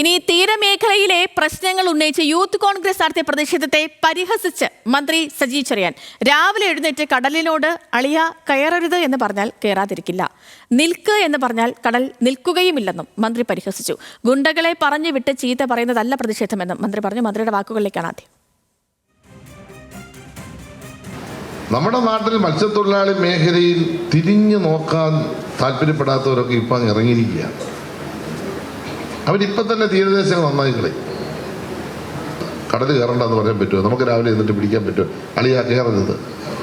ഇനി തീരമേഖലയിലെ പ്രശ്നങ്ങൾ ഉന്നയിച്ച് യൂത്ത് കോൺഗ്രസ് നടത്തിയ പ്രതിഷേധത്തെ പരിഹസിച്ച് മന്ത്രി സജി ചെറിയാൻ രാവിലെ എഴുന്നേറ്റ് കടലിനോട് അളിയ കയറരുത് എന്ന് പറഞ്ഞാൽ കയറാതിരിക്കില്ല, നിൽക്ക് എന്ന് പറഞ്ഞാൽ കടൽ നിൽക്കുകയുമില്ലെന്നും മന്ത്രി പരിഹസിച്ചു. ഗുണ്ടകളെ പറഞ്ഞു വിട്ട് ചീത്ത പറയുന്നതല്ല പ്രതിഷേധമെന്നും മന്ത്രി പറഞ്ഞു. മന്ത്രിയുടെ വാക്കുകളിലേക്കാണ് ആദ്യം. നമ്മുടെ നാട്ടിൽ മത്സ്യത്തൊഴിലാളി മേഖലയിൽ തിരിഞ്ഞു നോക്കാൻ താല്പര്യപ്പെടാത്തവരൊക്കെ ഇപ്പം ഇറങ്ങിയിരിക്കുകയാണ്. അവരിപ്പം തന്നെ തീരദേശങ്ങൾ നന്നായി കളയും. കടൽ കയറണ്ടെന്ന് പറയാൻ പറ്റുമോ? നമുക്ക് രാവിലെ എന്നിട്ട് പിടിക്കാൻ പറ്റുമോ? അളിയാ കയറരുത്,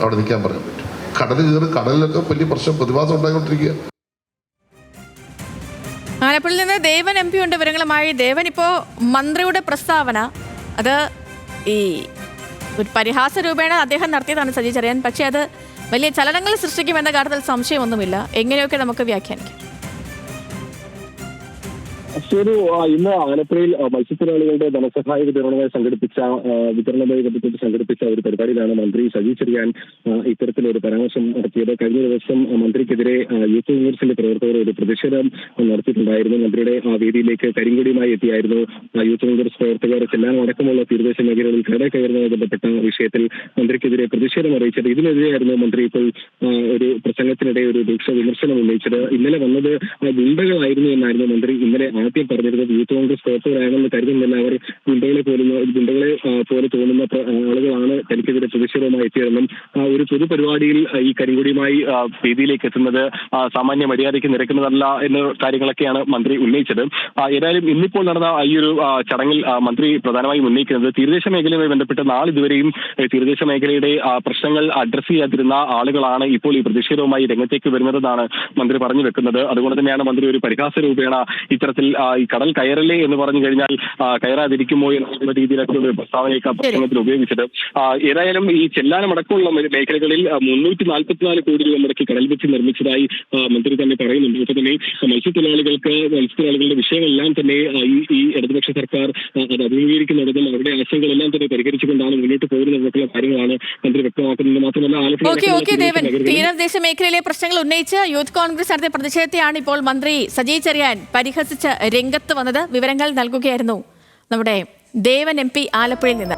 അവിടെ നിൽക്കാൻ പറയാൻ പറ്റും. കടൽ കയറി കടലിലൊക്കെ വലിയ പ്രശ്നം പ്രതിഭാസം ഉണ്ടായിക്കൊണ്ടിരിക്കുക. ആലപ്പുഴയിൽ നിന്ന് ദേവൻ MP ഉണ്ട് വിവരങ്ങളുമായി. ദേവൻ, ഇപ്പോൾ മന്ത്രിയുടെ പ്രസ്താവന അത് ഈ ഒരു പരിഹാസ രൂപേണ അദ്ദേഹം നടത്തിയതാണ് സജി ചെറിയാൻ. പക്ഷേ അത് വലിയ ചലനങ്ങൾ സൃഷ്ടിക്കുമെന്ന കാര്യത്തിൽ സംശയമൊന്നുമില്ല. എങ്ങനെയൊക്കെ നമുക്ക് വ്യാഖ്യാനിക്കാം? ഇന്ന് ആലപ്പുഴയിൽ മത്സ്യത്തൊഴിലാളികളുടെ ധനസഹായ വിതരണവുമായി സംഘടിപ്പിച്ച ഒരു പരിപാടിയിലാണ് മന്ത്രി സജി ചെറിയാൻ ഇത്തരത്തിലൊരു പരാമർശം നടത്തിയത്. കഴിഞ്ഞ ദിവസം മന്ത്രിക്കെതിരെ യൂത്ത് കോൺഗ്രസിന്റെ പ്രവർത്തകർ ഒരു പ്രതിഷേധം നടത്തിയിട്ടുണ്ടായിരുന്നു. മന്ത്രിയുടെ വേദിയിലേക്ക് കരിങ്കൊടിയുമായി എത്തിയായിരുന്നു യൂത്ത് കോൺഗ്രസ് പ്രവർത്തകർ. ചെല്ലാനം അടക്കമുള്ള തീരദേശ മേഖലകളിൽ കടൽ കയറുന്നതുമായി ബന്ധപ്പെട്ട വിഷയത്തിൽ മന്ത്രിക്കെതിരെ പ്രതിഷേധം അറിയിച്ചത്. ഇതിനെതിരെയായിരുന്നു മന്ത്രി ഇപ്പോൾ ഒരു പ്രസംഗത്തിനിടെ ഒരു രൂക്ഷ വിമർശനം ഉന്നയിച്ചത്. ഇന്നലെ വന്നത് ഗുണ്ടകളായിരുന്നു എന്നായിരുന്നു മന്ത്രി ഇന്നലെ ആദ്യം പറഞ്ഞിരുന്നത്. യൂത്ത് കോൺഗ്രസ് പ്രവർത്തകരാണെന്ന് കരുതുന്നില്ല, അവർ ഗുണ്ടകളെ പോലെ തോന്നുന്ന ആളുകളാണ് തനിക്കെതിരെ പ്രതിഷേധവുമായി എത്തിയതെന്നും ഒരു പൊതുപരിപാടിയിൽ ഈ കരിങ്കൊടിയുമായി വേദിയിലേക്ക് എത്തുന്നത് സാമാന്യ മര്യാദയ്ക്ക് നിരക്കുന്നതല്ല എന്ന കാര്യങ്ങളൊക്കെയാണ് മന്ത്രി ഉന്നയിച്ചത്. ഏതായാലും ഇന്നിപ്പോൾ നടന്ന ഈ ഒരു ചടങ്ങിൽ മന്ത്രി പ്രധാനമായും ഉന്നയിക്കുന്നത് തീരദേശ മേഖലയുമായി ബന്ധപ്പെട്ട് നാളിതുവരെയും തീരദേശ മേഖലയുടെ പ്രശ്നങ്ങൾ അഡ്രസ് ചെയ്യാതിരുന്ന ആളുകളാണ് ഇപ്പോൾ ഈ പ്രതിഷേധവുമായി രംഗത്തേക്ക് വരുന്നതെന്നാണ് മന്ത്രി പറഞ്ഞു വെക്കുന്നത്. അതുകൊണ്ട് തന്നെയാണ് മന്ത്രി ഒരു പരിഹാസ രൂപേണ ഇത്തരത്തിൽ ഈ കടൽ കയറല്ലേ എന്ന് പറഞ്ഞു കഴിഞ്ഞാൽ കയറാതിരിക്കുമോ എന്നുള്ള രീതിയിലൊക്കെ ഒരു പ്രസ്താവനയൊക്കെ പ്രസംഗത്തിൽ ഉപയോഗിച്ചത്. ഏതായാലും ഈ ചെല്ലാനം അടക്കമുള്ള മേഖലകളിൽ 344 കോടി രൂപ മുടക്കി കടൽ വെച്ച് നിർമ്മിച്ചതായി മന്ത്രി തന്നെ പറയുന്നുണ്ട്. അപ്പോൾ തന്നെ മത്സ്യത്തൊഴിലാളികളുടെ വിഷയങ്ങളെല്ലാം തന്നെ ഈ ഇടതുപക്ഷ സർക്കാർ അത് അഭിമുഖീകരിക്കുന്നതും അവരുടെ ആശയങ്ങളെല്ലാം തന്നെ പരിഹരിച്ചുകൊണ്ടാണ് മുന്നോട്ട് പോകുന്നതെന്നുള്ള കാര്യങ്ങളാണ് മന്ത്രി വ്യക്തമാക്കുന്നത്. മാത്രമല്ല തീരദേശ മേഖലയിലെ പ്രശ്നങ്ങൾ ഉന്നയിച്ച് യൂത്ത് കോൺഗ്രസ് നടത്തിയ പ്രതിഷേധത്തെയാണ് ഇപ്പോൾ മന്ത്രി സജി ചെറിയാൻ പരിഹസിച്ച് രംഗത്ത് വന്നത്. വിവരങ്ങൾ നൽകുകയായിരുന്നു നമ്മുടെ ദേവൻ MP ആലപ്പുഴയിൽ നിന്ന്.